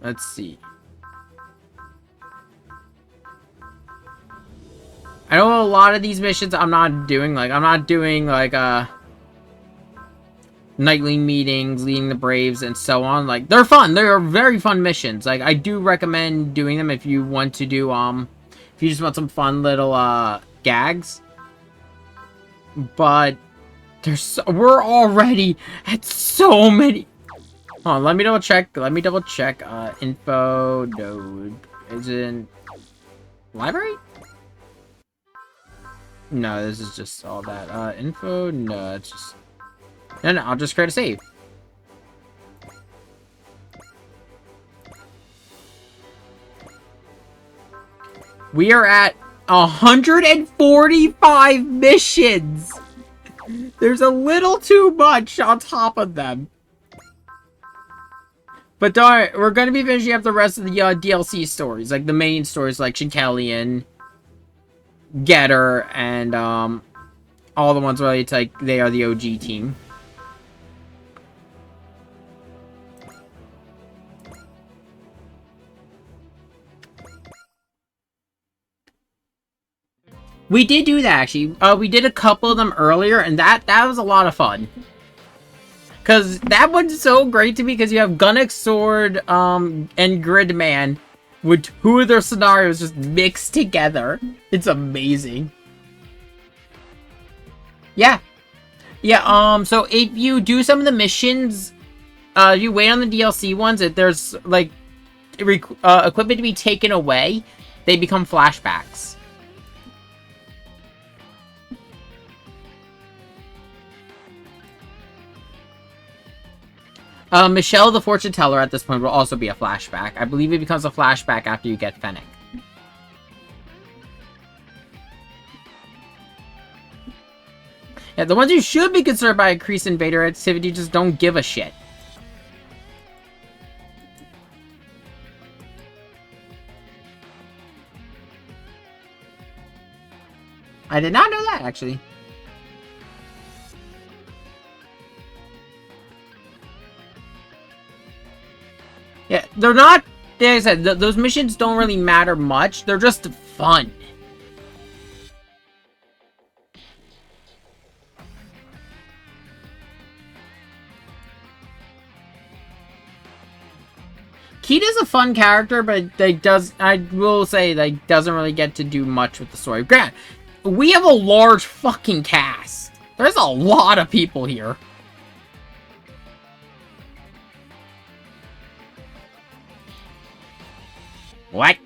Let's see. I know a lot of these missions I'm not doing. Like, I'm not doing, like, nightly meetings, leading the Braves, and so on. Like, they're fun. They're very fun missions. Like, I do recommend doing them if you want to do, if you just want some fun little, gags. But, we're already at so many. Hold on, let me double check. Info node. Is it library? No, this is just all that. Info? No, it's just... No, I'll just create a save. We are at 145 missions! There's a little too much on top of them. But don't worry, we're going to be finishing up the rest of the DLC stories. Like, the main stories, like Shinkelian, Getter, and, all the ones where it's like, they are the OG team. We did do that, actually. We did a couple of them earlier, and that was a lot of fun. Because that one's so great to me, because you have Gunnox Sword, and Gridman, with two of their scenarios just mixed together. It's amazing. Yeah. Yeah, so if you do some of the missions, you wait on the DLC ones, if there's, like, equipment to be taken away, they become flashbacks. Michelle the Fortune Teller at this point will also be a flashback. I believe it becomes a flashback after you get Fennec. Yeah, the ones who should be concerned by increased invader activity just don't give a shit. I did not know that, actually. Yeah, they're not... Like I said, those missions don't really matter much. They're just fun. Kita's a fun character, but I will say, like, doesn't really get to do much with the story. Grant, we have a large fucking cast. There's a lot of people here. What?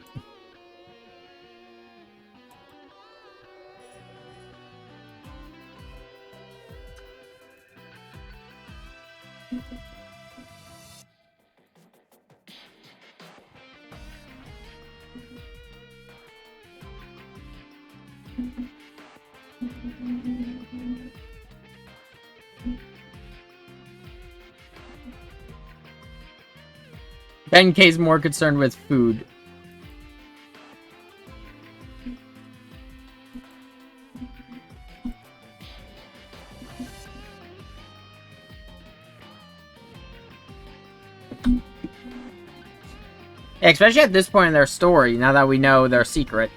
Ben K's more concerned with food. Yeah, especially at this point in their story, now that we know their secret.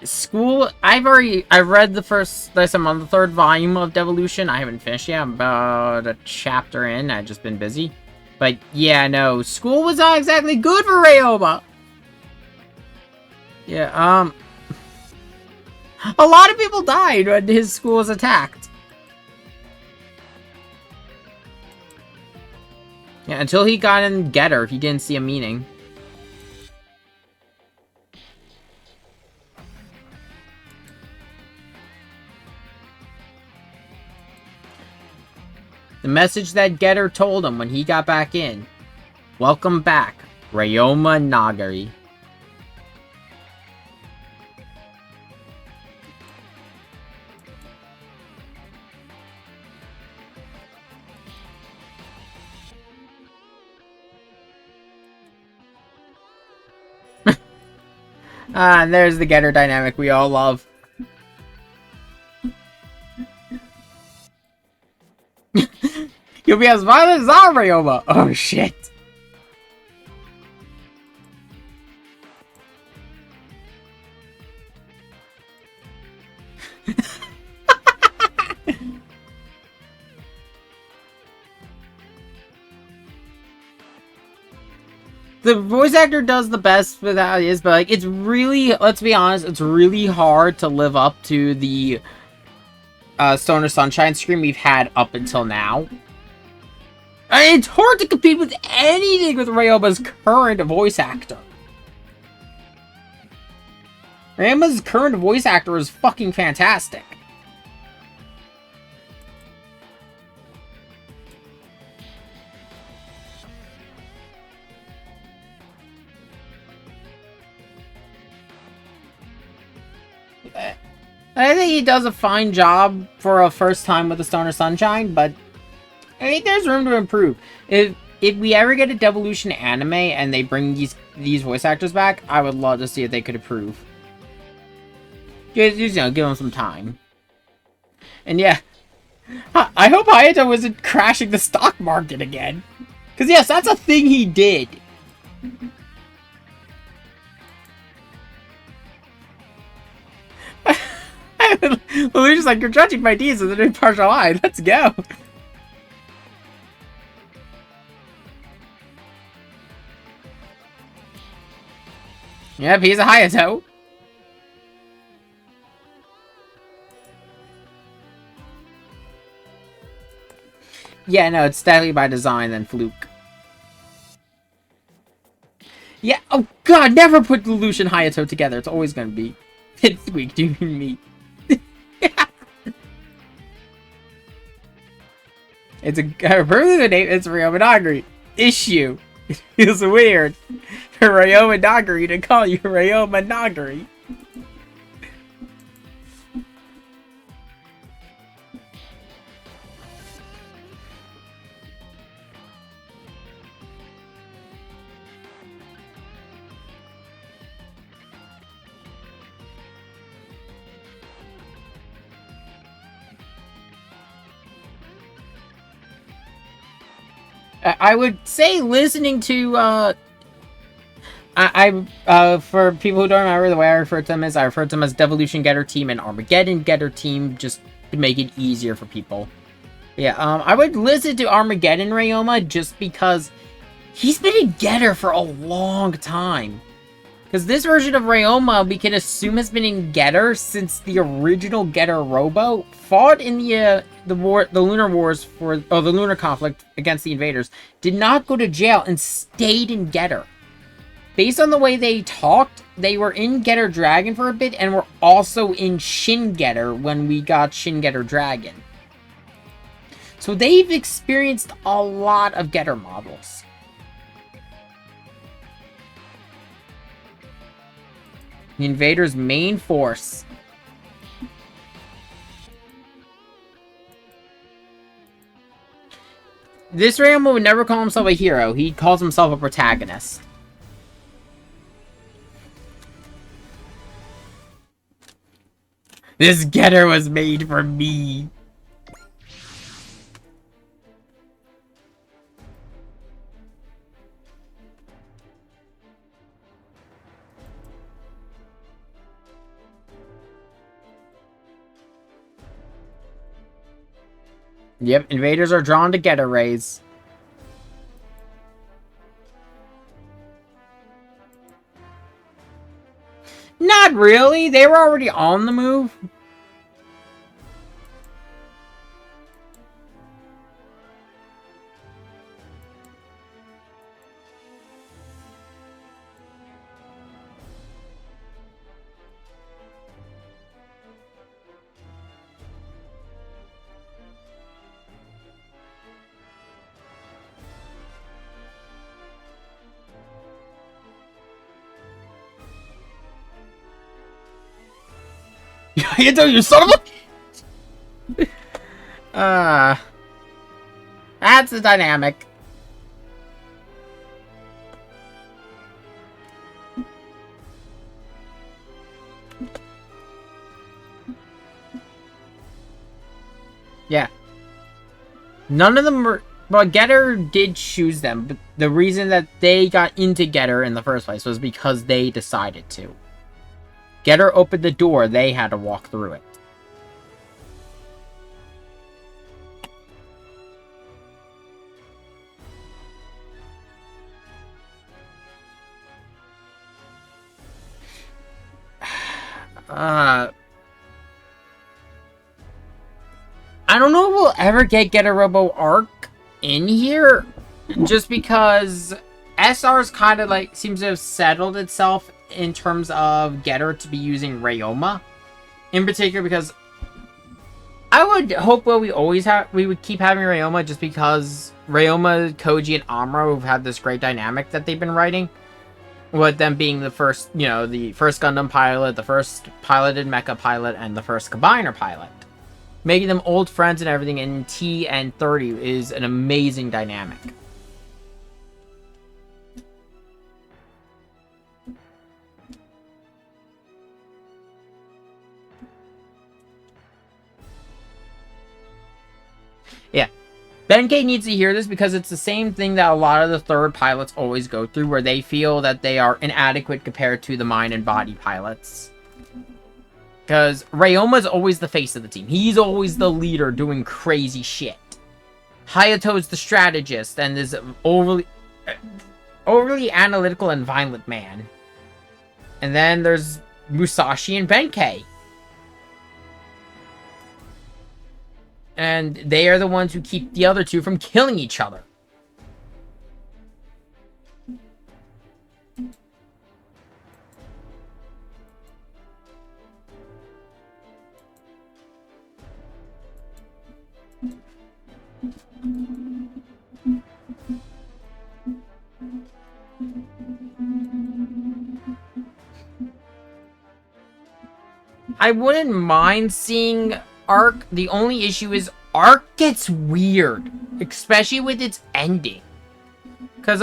School, I've read the first, I'm on the third volume of Devolution. I haven't finished yet. I'm about a chapter in. I've just been busy. But yeah, no, school was not exactly good for Ryoba. Yeah, a lot of people died when his school was attacked. Yeah, until he got in Getter, he didn't see a meaning. The message that Getter told him when he got back in. Welcome back, Ryoma Nagari. And there's the Getter dynamic we all love. You'll be as violent as our Ryoma. Oh shit. The voice actor does the best with how it is, but like it's really, let's be honest, it's really hard to live up to the Stoner Sunshine stream we've had up until now. It's hard to compete with anything with Ryoma's current voice actor. Ryoma's current voice actor is fucking fantastic. I think he does a fine job for a first time with the Stoner Sunshine, but I think there's room to improve. If we ever get a Devolution anime and they bring these voice actors back, I would love to see if they could improve. Just, you know, give them some time. And yeah, I hope Hayato isn't crashing the stock market again. Because yes, that's a thing he did. Lelouch's like, you're judging my deeds with an impartial eye. Let's go. Yep, he's a Hayato. Yeah, no, it's definitely by design than fluke. Yeah, oh god, never put Lelouch and Hayato together. It's always gonna be Pipsqueak doing me. It's a perfectly good name. It's Ryoma Nagari. Issue. It feels weird for Ryoma Nagari to call you Ryoma Nagari. I would say listening to, for people who don't remember, the way I refer to them is I refer to them as Devolution Getter Team and Armageddon Getter Team, just to make it easier for people. Yeah, I would listen to Armageddon Ryoma just because he's been a Getter for a long time. Because this version of Ryoma, we can assume has been in Getter since the original Getter Robo fought in the Lunar Wars the Lunar Conflict against the invaders, did not go to jail and stayed in Getter. Based on the way they talked, they were in Getter Dragon for a bit and were also in Shin Getter when we got Shin Getter Dragon. So they've experienced a lot of Getter models. The invaders' main force. This Ryoma would never call himself a hero. He calls himself a protagonist. This Getter was made for me. Yep, invaders are drawn to Getter rays. Not really. They were already on the move. You tell you son of a... That's the dynamic. Yeah. None of them were... But Getter did choose them. But the reason that they got into Getter in the first place was because they decided to. Getter opened the door, they had to walk through it. I don't know if we'll ever get Getter Robo Arc in here, just because SR's kind of like seems to have settled itself in terms of Getter to be using Ryoma, in particular because I would hope we would keep having Ryoma, just because Ryoma, Koji, and Amuro have had this great dynamic that they've been writing, with them being the first, the first Gundam pilot, the first piloted mecha pilot, and the first combiner pilot. Making them old friends and everything in T and 30 is an amazing dynamic. Yeah. Benkei needs to hear this, because it's the same thing that a lot of the third pilots always go through, where they feel that they are inadequate compared to the mind and body pilots. Because Ryoma's always the face of the team. He's always the leader doing crazy shit. Hayato's the strategist and is overly analytical and violent man. And then there's Musashi and Benkei. And they are the ones who keep the other two from killing each other. I wouldn't mind seeing Arc. The only issue is Arc gets weird, especially with its ending. Because,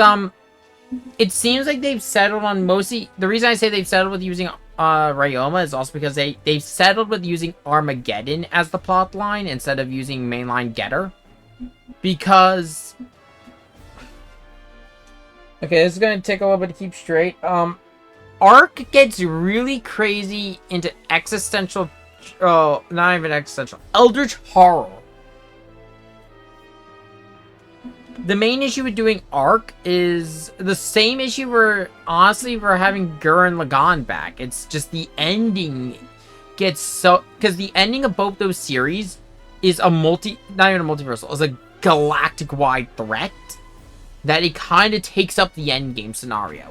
it seems like they've settled on mostly... The reason I say they've settled with using Ryoma is also because they've settled with using Armageddon as the plot line instead of using mainline Getter. Because... Okay, this is going to take a little bit to keep straight. Arc gets really crazy into existential... not even existential. Eldritch horror. The main issue with doing Arc is the same issue we're having Gurren Lagann back. It's just the ending gets so... Because the ending of both those series is not even a multiversal, is a galactic-wide threat that it kind of takes up the endgame scenario.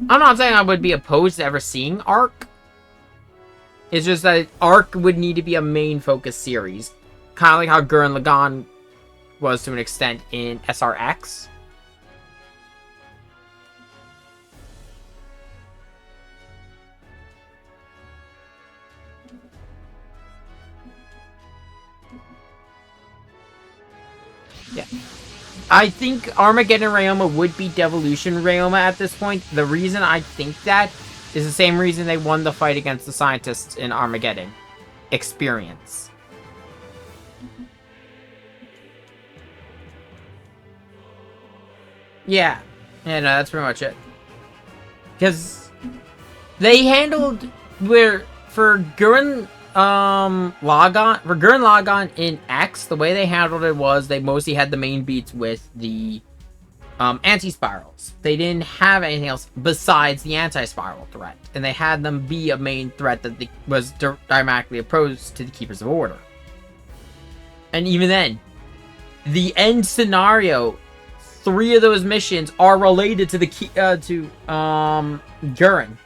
I'm not saying I would be opposed to ever seeing Arc. It's just that Arc would need to be a main focus series. Kind of like how Gurren Lagann was to an extent in SRX. Yeah. I think Armageddon Ryoma would be Devolution Ryoma at this point. The reason I think that is the same reason they won the fight against the scientists in Armageddon. Experience. Yeah. Yeah, no, that's pretty much it. Because they handled for Gurren Lagann in X, the way they handled it was they mostly had the main beats with the anti-spirals. They didn't have anything else besides the anti-spiral threat, and they had them be a main threat that was directly opposed to the Keepers of Order. And even then, the end scenario, 3 of those missions are related to Gurren.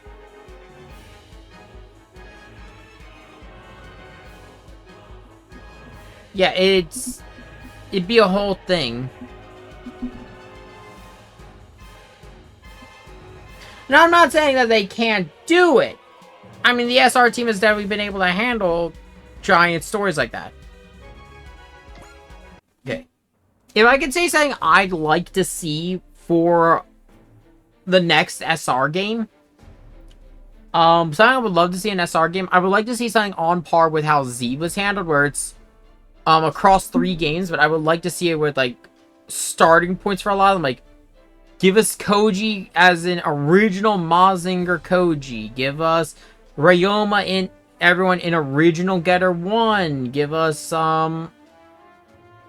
Yeah, it'd be a whole thing. Now, I'm not saying that they can't do it. I mean, the SR team has definitely been able to handle giant stories like that. Okay. If I could say something I'd like to see for the next SR game, something I would love to see in SR game, I would like to see something on par with how Z was handled, where it's across 3 games, but I would like to see it with like starting points for a lot of them. Like, give us Koji as an original Mazinger Koji. Give us Ryoma in everyone in original Getter 1. Give us oh, I'm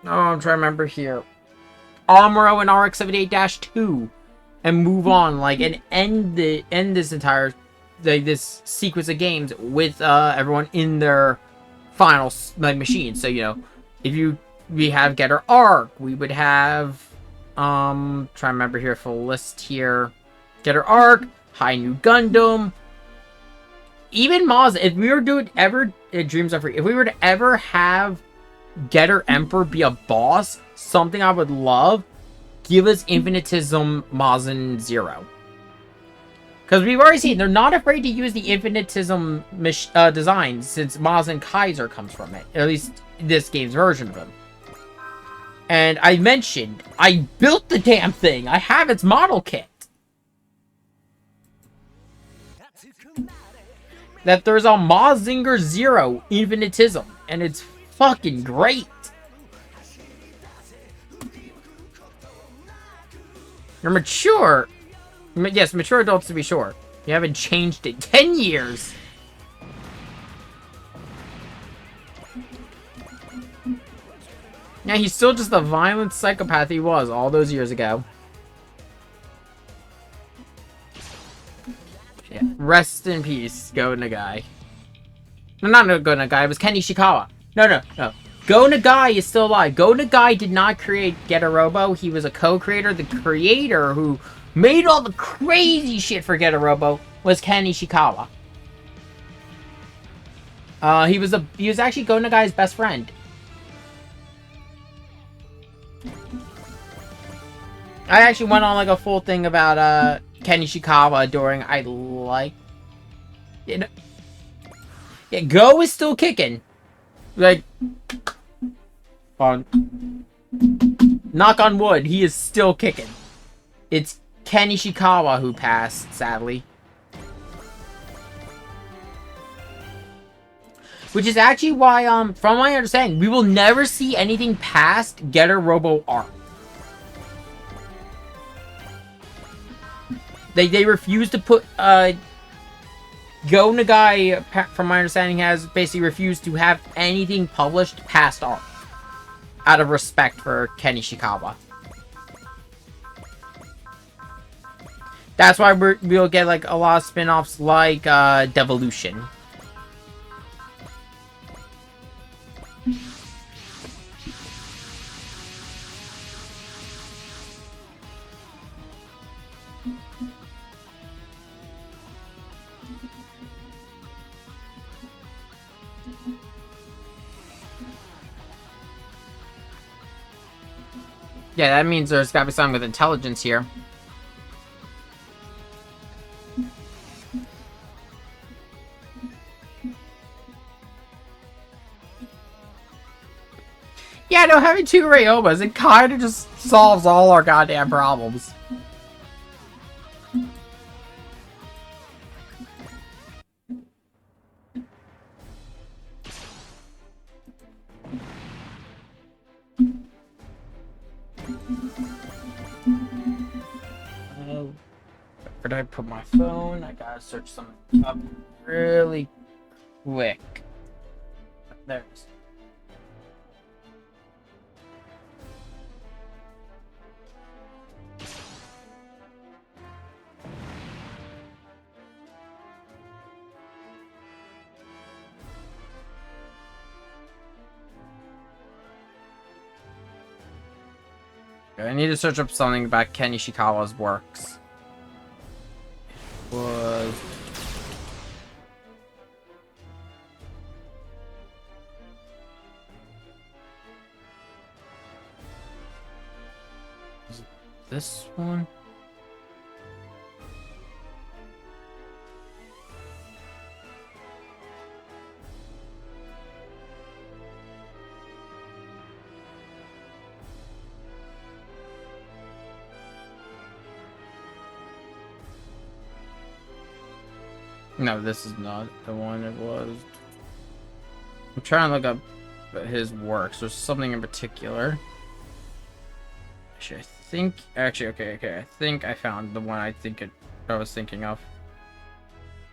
trying to remember here. Amuro and RX-78-2. And move on, like, and end this entire this sequence of games with everyone in their final like machine. So, you know, if we have Getter Arc, we would have try to remember here full list here. Getter Arc, High New Gundam, even Maz. If we were doing ever Dreams Are Free, if we were to ever have Getter Emperor be a boss, something I would love, give us Infinitism Mazin Zero. Because we've already seen, they're not afraid to use the Infinitism design, since Mazin Kaiser comes from it. At least this game's version of him. And I mentioned, I built the damn thing! I have its model kit! That there's a Mazinger Zero Infinitism, and it's fucking great! You're mature. Yes, mature adults to be sure. You haven't changed in 10 years. Yeah, he's still just the violent psychopath he was all those years ago. Yeah. Rest in peace, Go Nagai. No, not Go Nagai, it was Ken Ishikawa. No. Go Nagai is still alive. Go Nagai did not create Getter Robo. He was a co-creator. The creator who made all the crazy shit for Getter Robo was Ken Ishikawa. He was actually Go Nagai's best friend. I actually went on like a full thing about Ken Ishikawa during yeah, Go is still kicking. Like, knock on wood, he is still kicking. It's Ken Ishikawa who passed, sadly. Which is actually why, from my understanding, we will never see anything past Getter Robo Arc. They refuse to put, Go Nagai, from my understanding, has basically refused to have anything published past Arc. Out of respect for Ken Ishikawa. That's why we'll get like a lot of spin-offs like Devolution. Yeah, that means there's gotta be something with intelligence here. Yeah, no, having 2 Ryomas, it kind of just solves all our goddamn problems. Where did I put my phone? I gotta search something up really quick. There it is. I need to search up something about Ken Ishikawa's works. Was it this one? No, this is not the one it was. I'm trying to look up his works. There's something in particular. Actually, I think... Actually, okay. I think I found the one I was thinking of.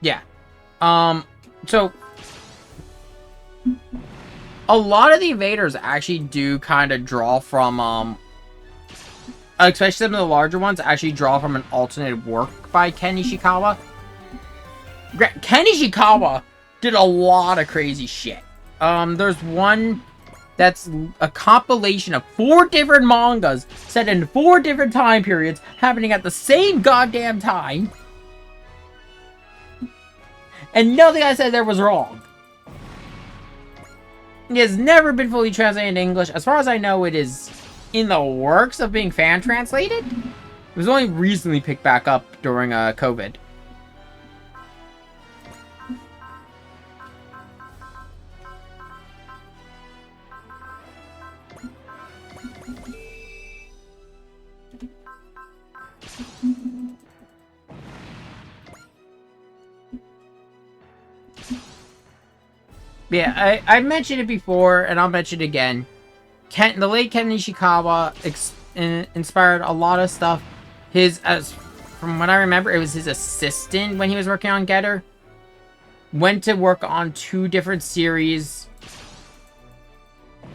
Yeah. So... A lot of the invaders actually do kind of draw from, especially some of the larger ones, actually draw from an alternated work by Ken Ishikawa. Ken Ishikawa did a lot of crazy shit. There's one that's a compilation of 4 different mangas set in 4 different time periods happening at the same goddamn time. And nothing I said there was wrong. It has never been fully translated into English. As far as I know, it is in the works of being fan translated. It was only recently picked back up during COVID. Yeah, I've mentioned it before, and I'll mention it again. The late Ken Ishikawa inspired a lot of stuff. From what I remember, it was his assistant when he was working on Getter. Went to work on 2 different series.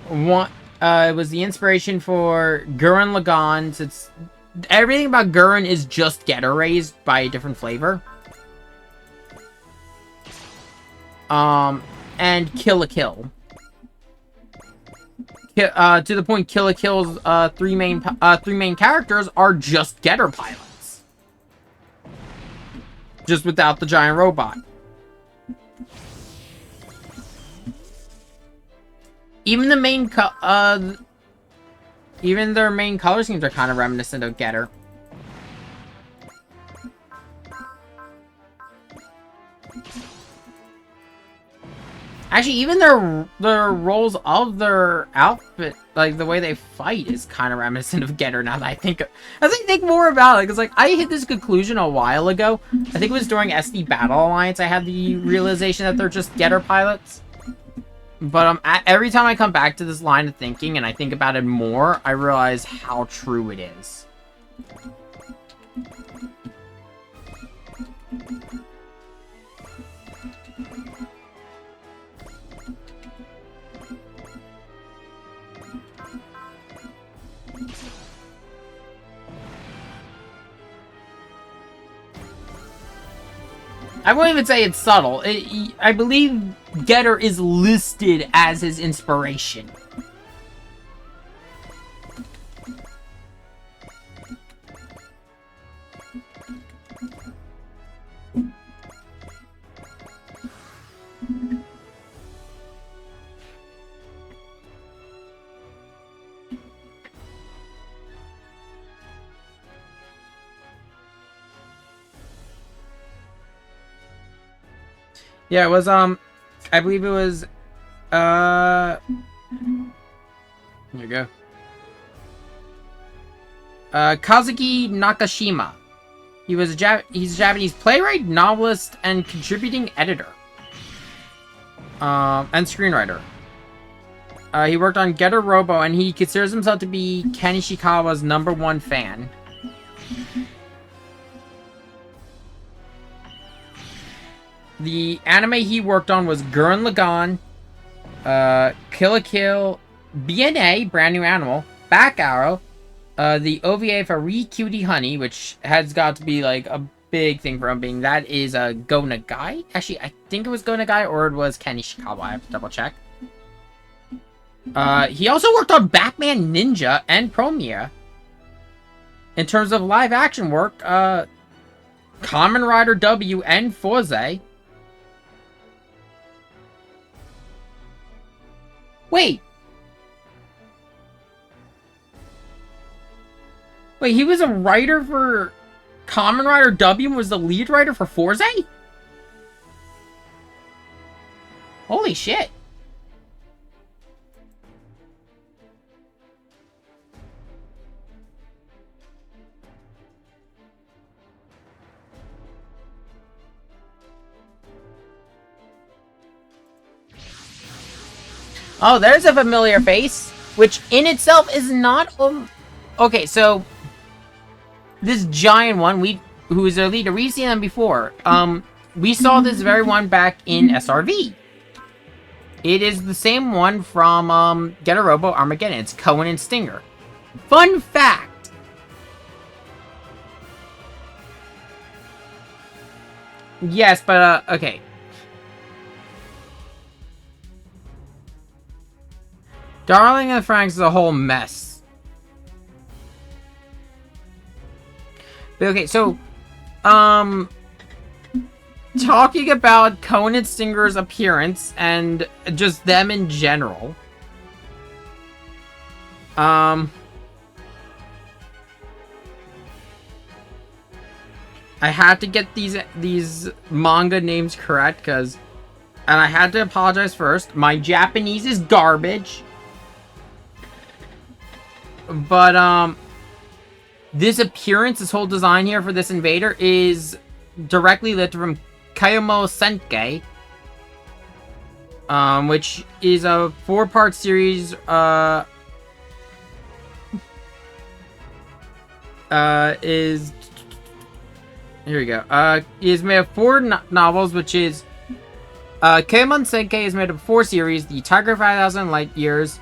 One, it was the inspiration for Gurren Lagann. Since everything about Gurren is just Getter raised by a different flavor. And Kill la Kill. To the point, Kill la Kill's 3 main characters are just Getter pilots, just without the giant robot. Even the even their main color schemes are kind of reminiscent of Getter. Actually, even their roles of their outfit, like the way they fight, is kind of reminiscent of Getter. Now that I think more about it, because like I hit this conclusion a while ago. I think it was during SD Battle Alliance. I had the realization that they're just Getter pilots. But every time I come back to this line of thinking and I think about it more, I realize how true it is. I won't even say it's subtle. I believe Getter is listed as his inspiration. Yeah, it was, I believe it was, here you go. Kazuki Nakashima. He's a Japanese playwright, novelist, and contributing editor. And screenwriter. He worked on Getter Robo, and he considers himself to be Ken Ishikawa's #1 fan. The anime he worked on was Gurren Lagann, Kill la Kill, BNA, Brand New Animal, Back Arrow, the OVA for Re Cutie Honey, which has got to be like a big thing for him being that is Go Nagai. Actually, I think it was Go Nagai or it was Ken Ishikawa. I have to double check. He also worked on Batman Ninja and Promia. In terms of live action work, Kamen Rider W and Forze. Wait, he was a writer for Kamen Rider W and was the lead writer for Forze? Holy shit. Oh, there's a familiar face, which in itself is not... okay, so... This giant one, who is their leader, we've seen them before. We saw this very one back in SRV. It is the same one from, Getter Robo Armageddon. It's Cohen and Stinger. Fun fact! Yes, but, okay. Darling and Franks is a whole mess. But okay, so, talking about Cohen and Stinger's appearance and just them in general. I had to get these manga names correct and I had to apologize first. My Japanese is garbage. But this appearance, this whole design here for this invader is directly lifted from Kayamo Senkai, which is a 4-part series, here we go, is made of 4 novels, which is, Kayamo Senkai is made of 4 series, The Tiger 5000 Light Years,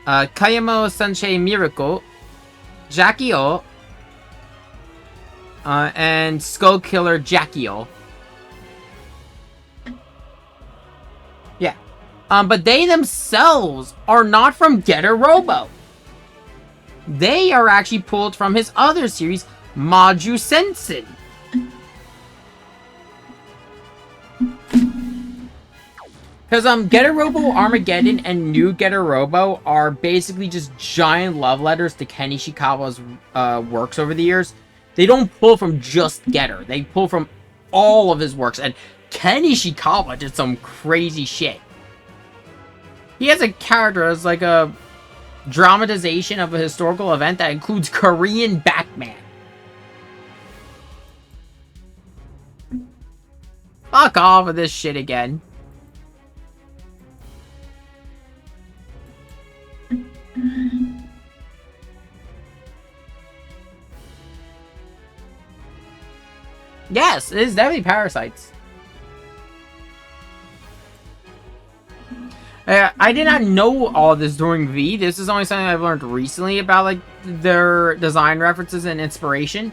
Kayamo Sensei Miracle, Jackie-O, and Skull Killer Jackie-O. Yeah. But they themselves are not from Getter Robo. They are actually pulled from his other series, Maju Sensen. Because Getter Robo Armageddon and New Getter Robo are basically just giant love letters to Ken Ishikawa's works over the years. They don't pull from just Getter. They pull from all of his works. And Ken Ishikawa did some crazy shit. He has a character as like a dramatization of a historical event that includes Korean Batman. Fuck off with this shit again. Yes, it is definitely parasites. I did not know all of this during V. This is only something I've learned recently about like their design references and inspiration.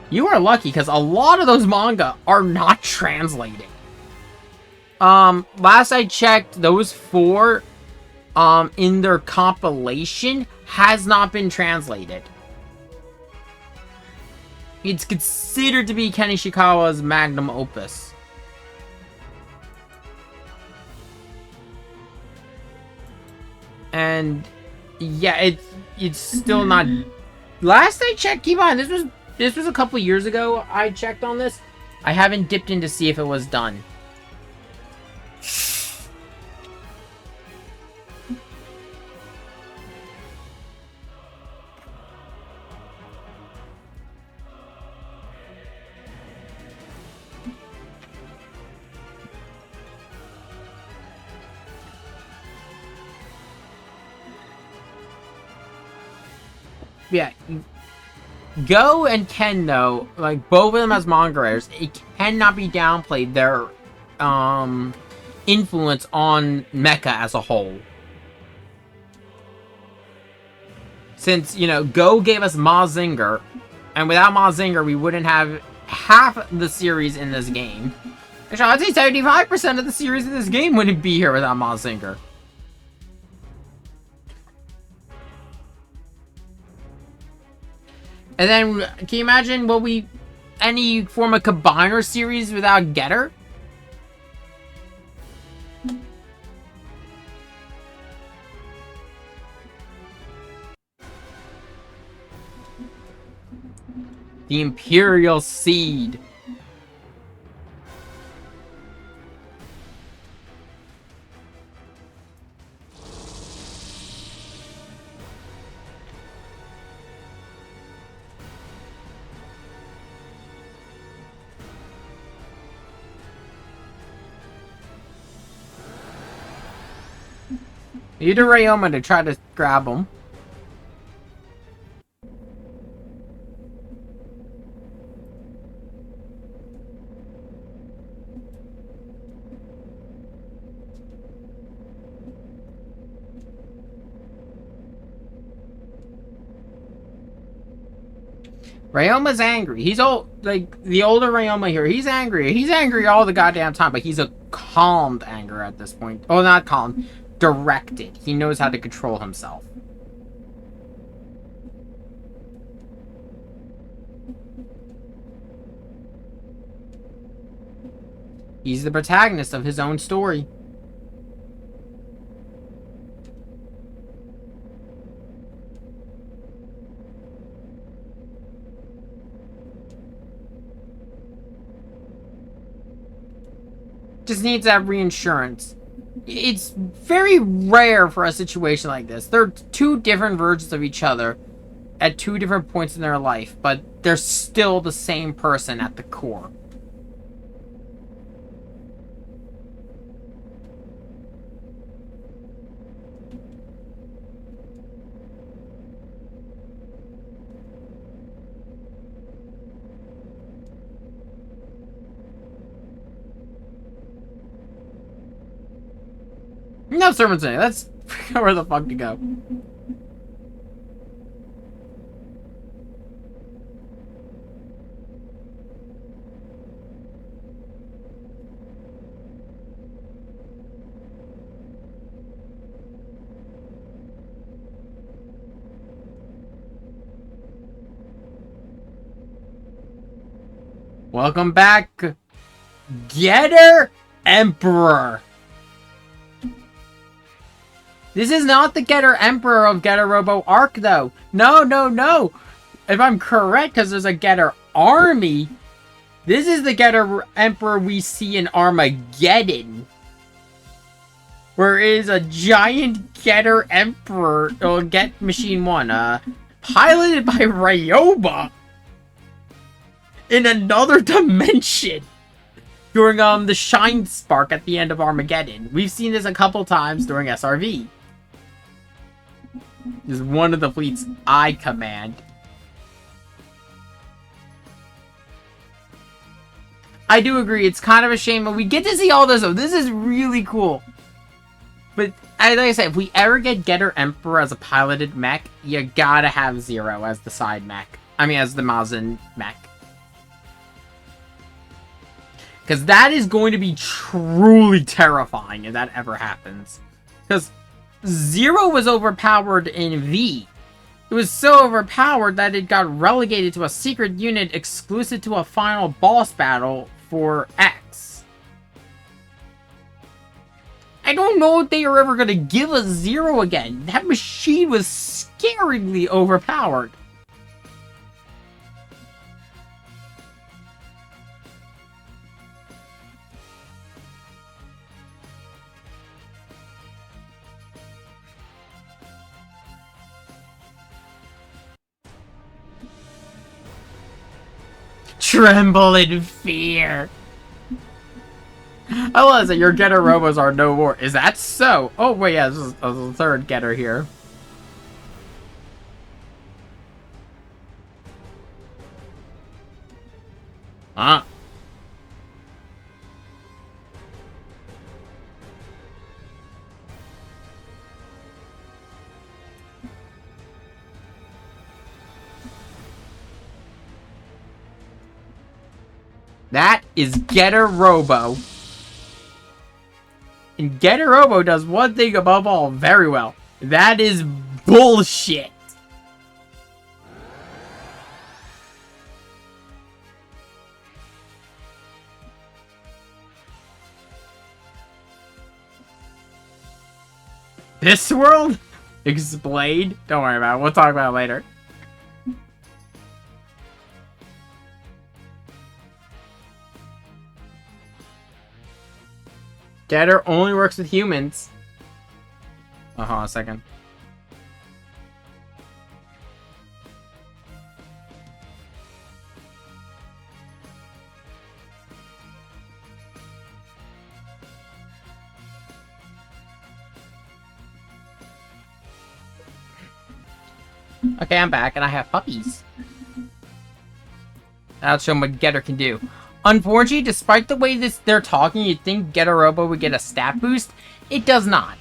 You are lucky because a lot of those manga are not translated. Last I checked, those 4 in their compilation has not been translated. It's considered to be Ken Ishikawa's magnum opus. And yeah, it's still not. Last I checked, keep on. This was a couple years ago. I checked on this. I haven't dipped in to see if it was done. Yeah, Go and Ken, though, like, both of them as manga writers, it cannot be downplayed their, influence on mecha as a whole. Since, you know, Go gave us Mazinger, and without Mazinger, we wouldn't have half the series in this game. Actually, I'd say 75% of the series in this game wouldn't be here without Mazinger. And then, can you imagine any form of combiner series without Getter? The Imperial Seed. You do Ryoma to try to grab him. Ryoma's angry. He's old, like the older Ryoma here. He's angry. He's angry all the goddamn time, but he's a calmed anger at this point. Oh, not calm, directed. He knows how to control himself. He's the protagonist of his own story. Just needs that reinsurance. It's very rare for a situation like this. They're two different versions of each other at two different points in their life, but they're still the same person at the core. No sermons today. Let's figure out where the fuck to go. Welcome back, Getter Emperor. This is not the Getter Emperor of Getter Robo Arc, though. No, no, no. If I'm correct, because there's a Getter Army, this is the Getter Emperor we see in Armageddon. Where it is a giant Getter Emperor, or Get Machine 1, piloted by Ryoma in another dimension during the Shine Spark at the end of Armageddon. We've seen this a couple times during SRV. This is one of the fleets I command. I do agree, it's kind of a shame, but we get to see all this, though. This is really cool. But, like I said, if we ever get Getter Emperor as a piloted mech, you gotta have Zero as the side mech. I mean, as the Mazin mech. Because that is going to be truly terrifying if that ever happens. Because Zero was overpowered in V. It was so overpowered that it got relegated to a secret unit exclusive to a final boss battle for X. I don't know if they are ever going to give us Zero again. That machine was scaringly overpowered. Tremble in fear. I love that your Getter Robos are no more. Is that so? Oh, wait, yeah, this is a third Getter here. Huh? That is Getter Robo. And Getter Robo does one thing above all very well. That is bullshit. This world? Explained? Don't worry about it. We'll talk about it later. Getter only works with humans. Hold on a second. Okay, I'm back, and I have puppies. I'll show them what Getter can do. Unfortunately, despite the way they're talking, you'd think Getterobo would get a stat boost. It does not.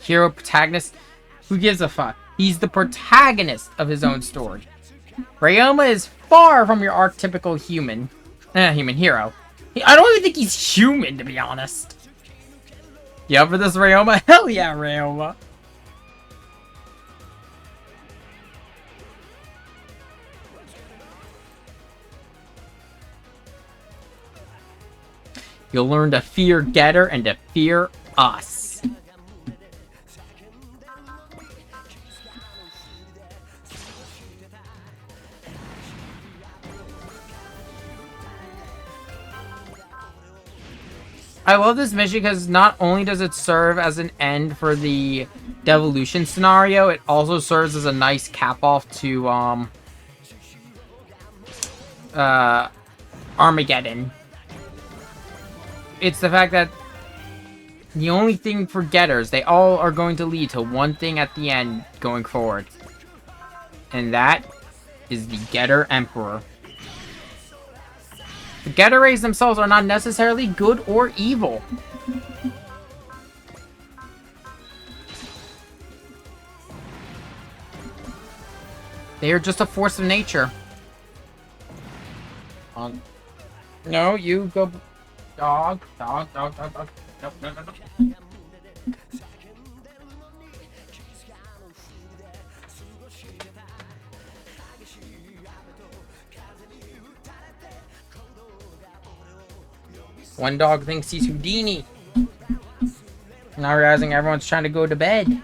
Hero protagonist? Who gives a fuck? He's the protagonist of his own story. Ryoma is far from your archetypical human hero. I don't even think he's human, to be honest. You up for this, Ryoma? Hell yeah, Ryoma. You'll learn to fear Getter and to fear us. I love this mission because not only does it serve as an end for the devolution scenario, it also serves as a nice cap-off to Armageddon. It's the fact that the only thing for Getters, they all are going to lead to one thing at the end going forward. And that is the Getter Emperor. The Getter Rays themselves are not necessarily good or evil. They are just a force of nature. No, you go... Dog. Nope. One dog thinks he's Houdini. Now realizing everyone's trying to go to bed.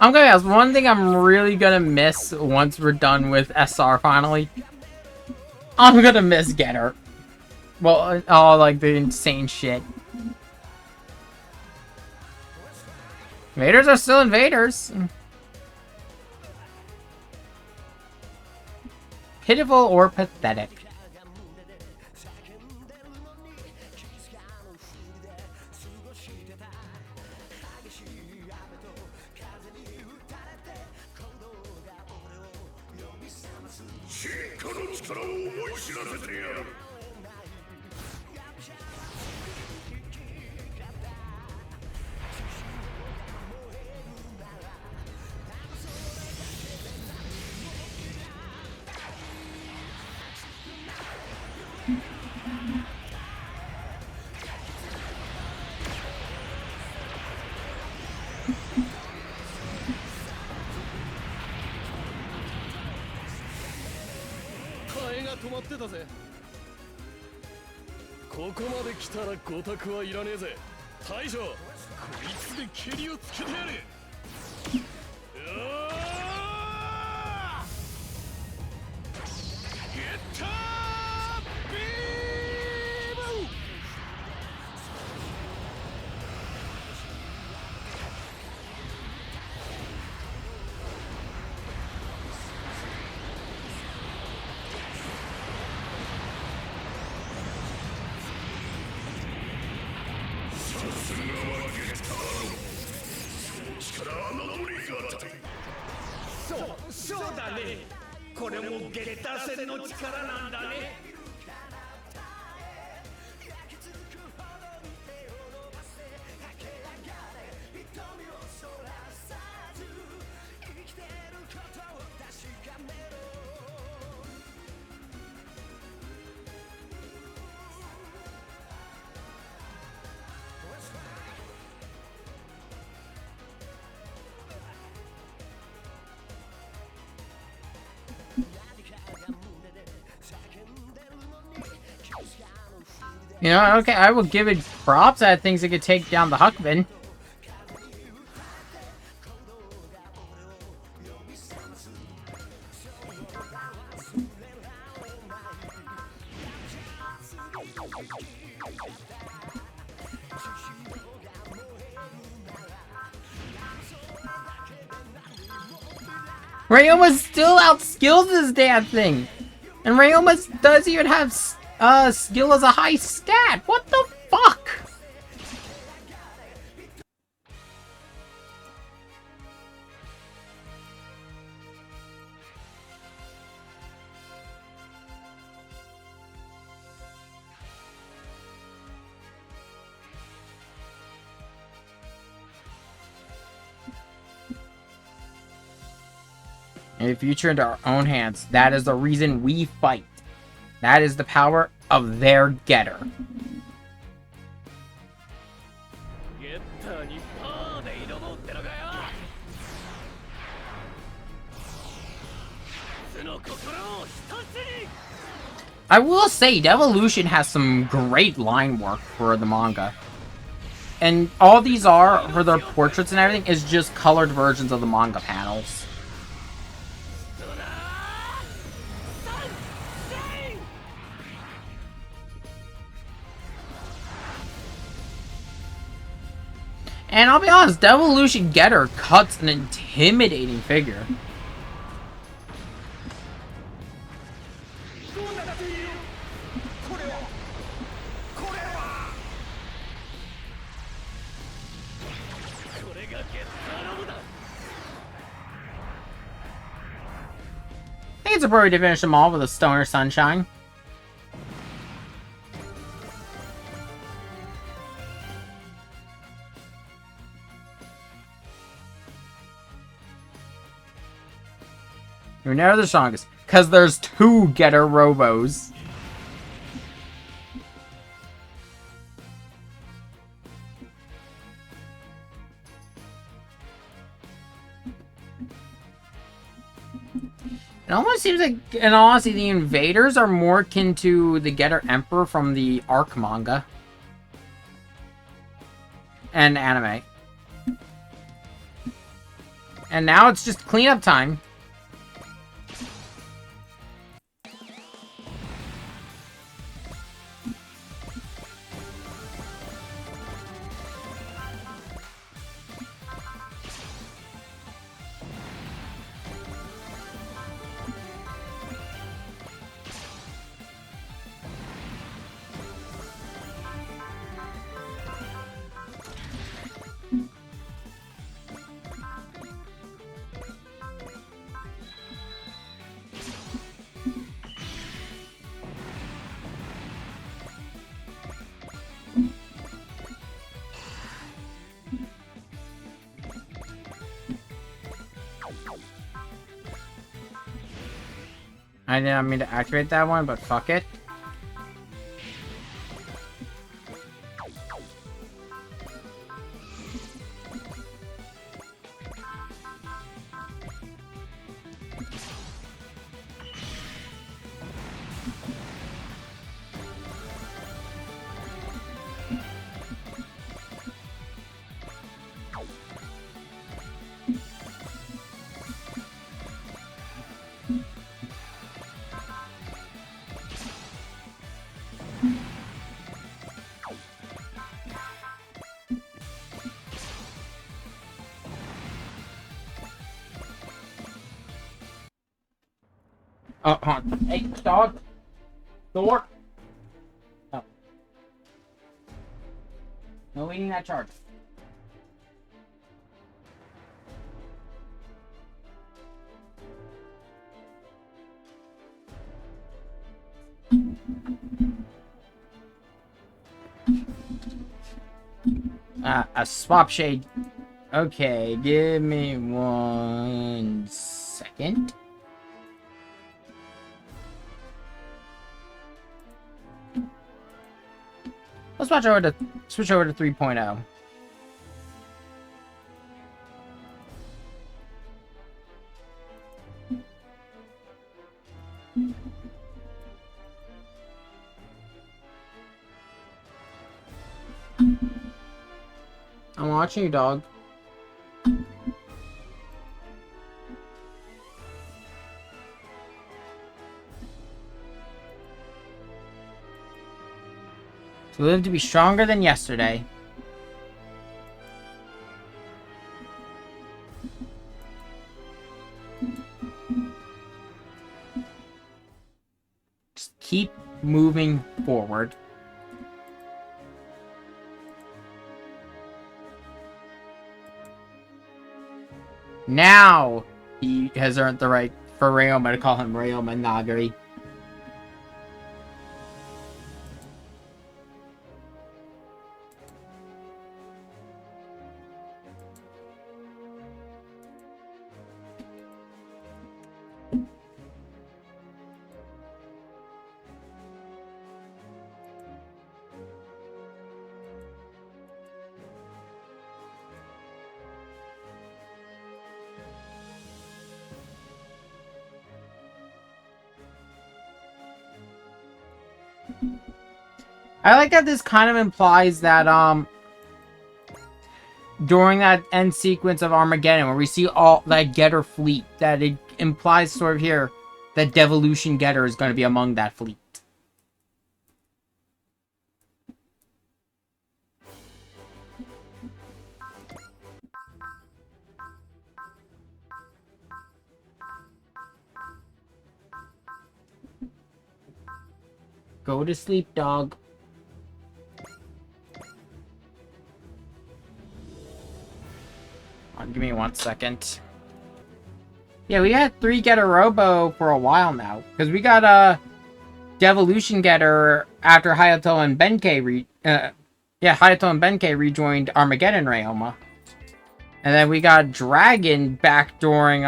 I'm gonna ask one thing I'm really gonna miss once we're done with SR finally. I'm gonna miss Getter. Well, all like the insane shit. Invaders are still invaders. Pitiful or pathetic. You know, okay, I will give it props at things that could take down the Huckman. Ryoma still outskills this damn thing! And Ryoma doesn't even have skill as a high stat! What the fuck? And the future into our own hands. That is the reason we fight. That is the power of their getter. I will say, Devolution has some great line work for the manga. And all these are, for their portraits and everything, is just colored versions of the manga panels. And I'll be honest, Devolution Getter cuts an intimidating figure. I think it's appropriate to finish them all with a Stoner Sunshine. You're never the strongest, because there's 2 Getter Robos. It almost seems like, in all honesty, the Invaders are more akin to the Getter Emperor from the Arc manga. And anime. And now it's just cleanup time. I didn't mean to activate that one, but fuck it. Oh, hold on. Hey, dog. Door. Oh. No eating that charge. A swap shade. Okay, give me 1 second. Let's switch over to 3.0. I'm watching you, dog. To live to be stronger than yesterday. Just keep moving forward. Now he has earned the right for Ryoma to call him Ryoma Nagari. I like that this kind of implies that, during that end sequence of Armageddon, where we see all that Getter fleet, that it implies sort of here that Devolution Getter is going to be among that fleet. Go to sleep, dog. Give me 1 second. Yeah, we had 3 Getter Robo for a while now. Because we got a Devolution Getter after Hayato and Benkei Hayato and Benkei rejoined Armageddon Ryoma. And then we got Dragon back during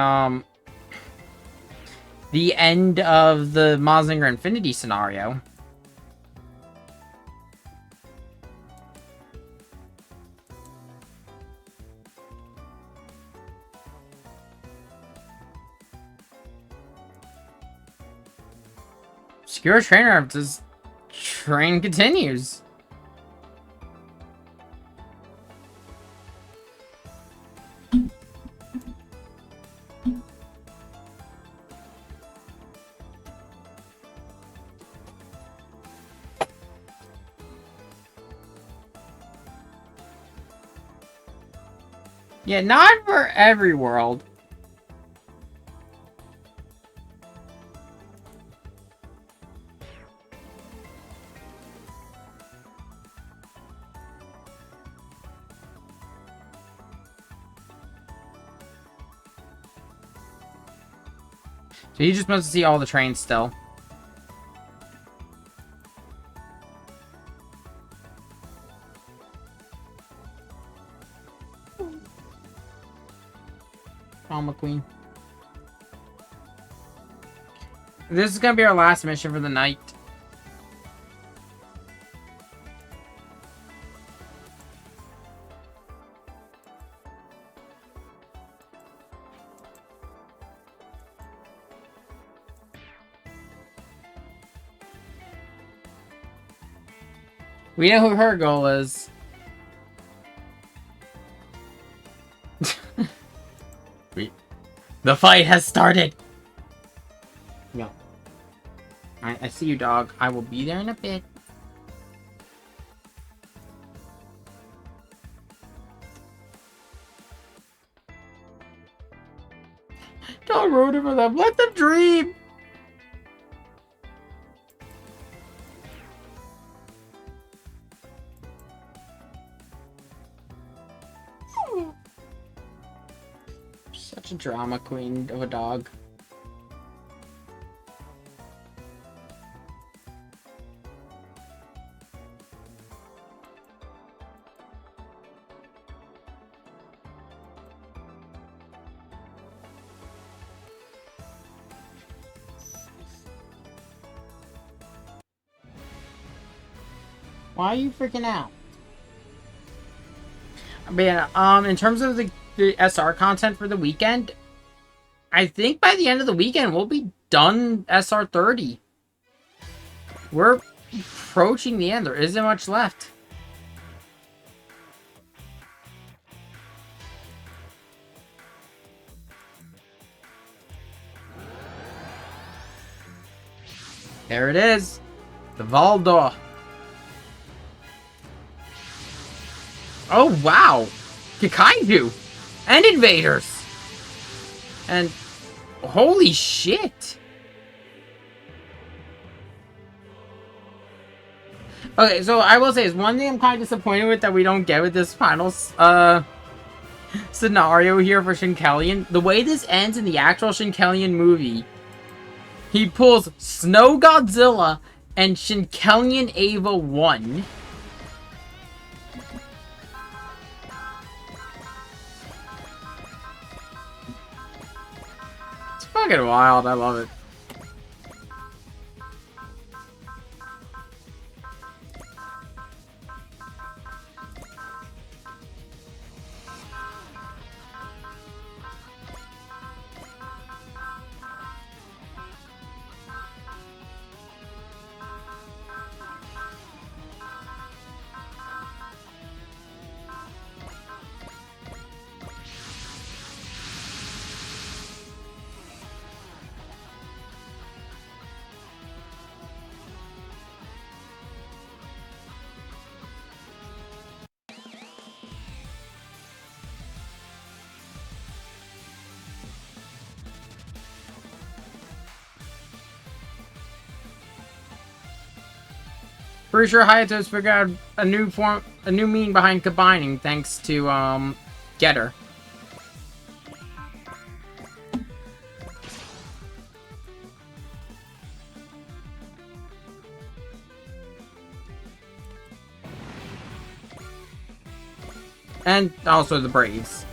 the end of the Mazinger Infinity scenario. Obscure Trainer, this train continues. Yeah, not for every world. So you just must see all the trains still. Alma Queen. This is gonna be our last mission for the night. We know who her goal is. The fight has started! No. I see you, dog. I will be there in a bit. Don't ruin it for them. Let them dream! Such a drama queen of a dog. Why are you freaking out? But yeah, in terms of the SR content for the weekend, I think by the end of the weekend we'll be done SR 30. We're approaching the end. There isn't much left. There it is. The Valdor. Oh, wow. Kikaiju. And invaders. And holy shit. Okay, so I will say is one thing I'm kind of disappointed with that we don't get with this final scenario here for Shinkelion. The way this ends in the actual Shinkelion movie, he pulls Snow Godzilla and Shinkelion Eva 1. It's fucking wild. I love it. Pretty sure Hayato's figured out a new meaning behind combining, thanks to, Getter. And also the Braves.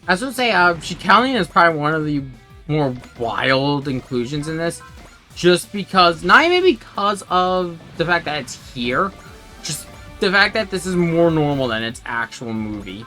I was gonna say, Shinkelion is probably one of the more wild inclusions in this. Just because, not even because of the fact that it's here, just the fact that this is more normal than its actual movie.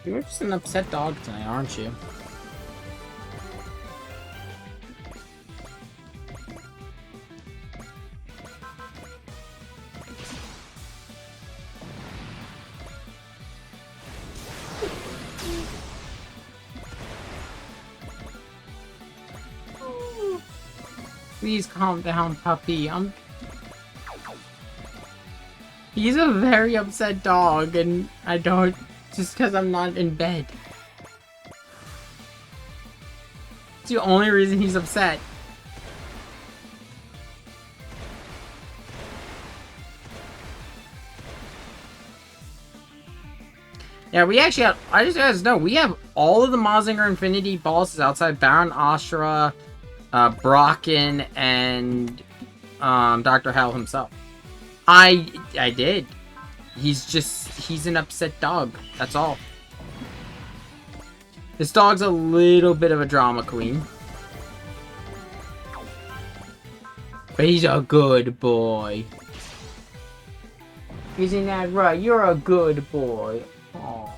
You're just an upset dog tonight, aren't you? Please calm down, puppy. He's a very upset dog, and I don't... Just because I'm not in bed. It's the only reason he's upset. Yeah, we actually have... I just guys know, we have all of the Mazinger Infinity bosses outside Baron Ashura, Brocken, and Dr. Hell himself. I did. He's an upset dog. That's all. This dog's a little bit of a drama queen. But he's a good boy. Isn't that right? You're a good boy. Aww.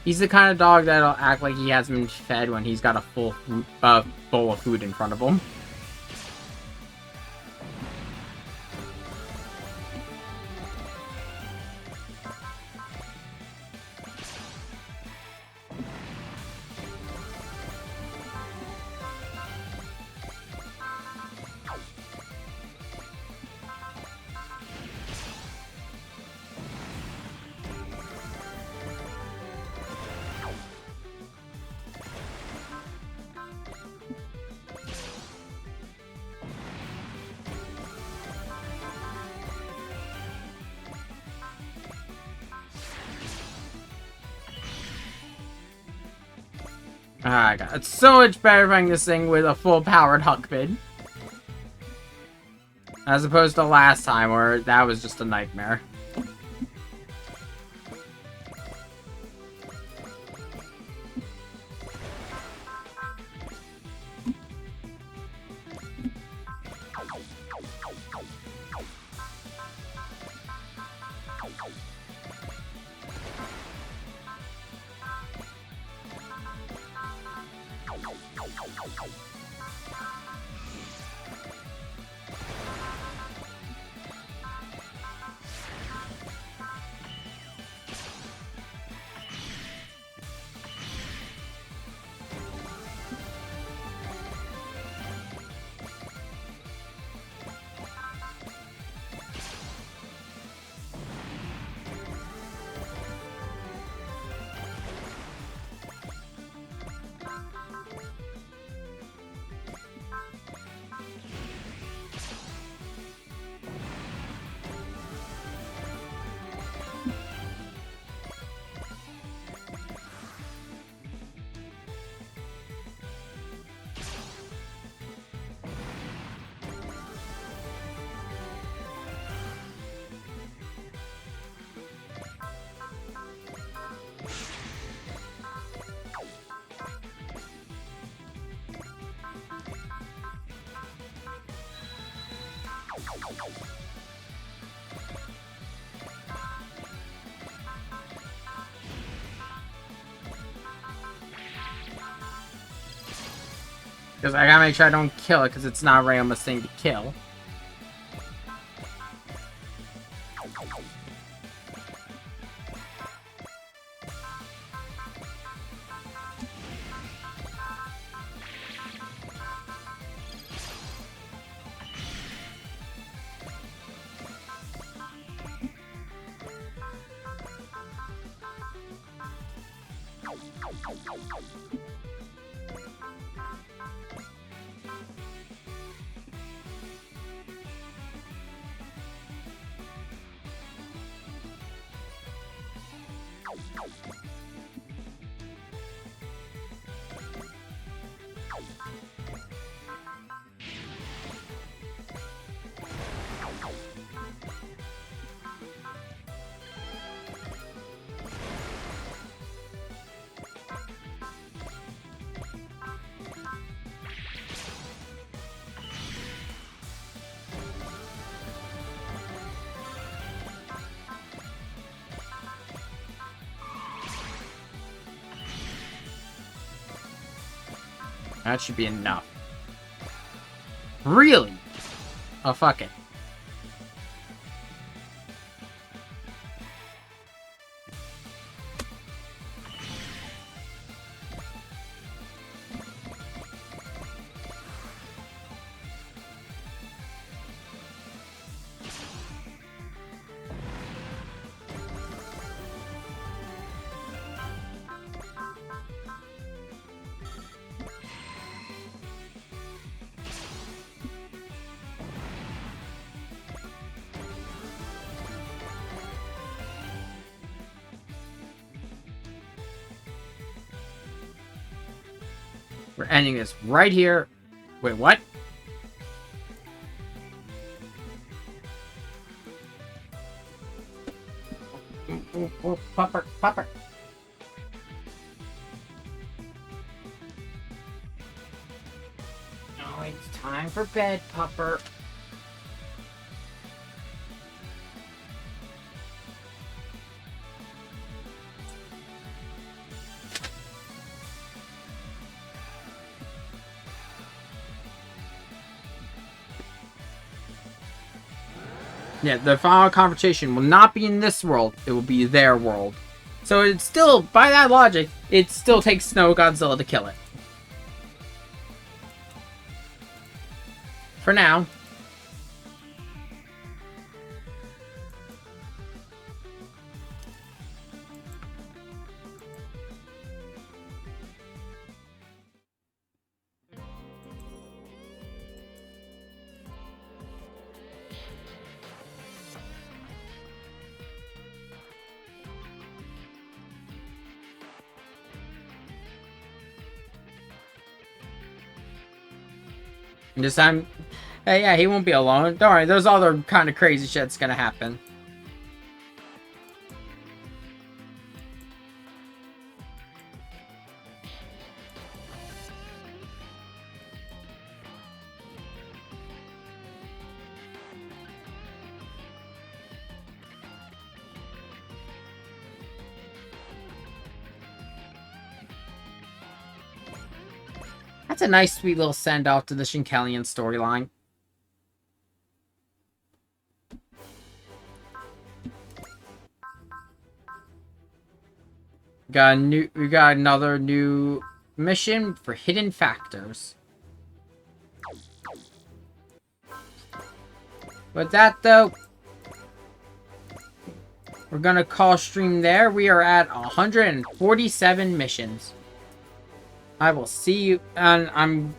He's the kind of dog that'll act like he hasn't been fed when he's got a full bowl of food in front of him. Ah, God. It's so much better playing this thing with a full-powered Huckbid. As opposed to last time, where that was just a nightmare. Because I gotta make sure I don't kill it, because it's not a Rayoma's thing to kill. That should be enough. Really? Oh, fuck it. We're ending this right here. Wait, what? Pupper, pupper. Oh, it's time for bed, pupper. Yeah, the final confrontation will not be in this world, it will be their world. So it's still, by that logic, it still takes Snow Godzilla to kill it. For now. And this time, hey, yeah, he won't be alone. Don't worry, there's other kind of crazy shit's gonna happen. That's a nice, sweet little send-off to the Shinkelian storyline. We got another new mission for Hidden Factors. With that, though, we're gonna call stream there. We are at 147 missions. I will see you, and I'm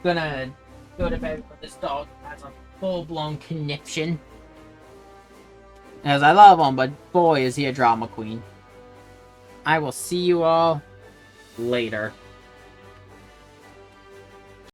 gonna go to bed for this dog has a full-blown conniption. As I love him, but boy is he a drama queen. I will see you all later.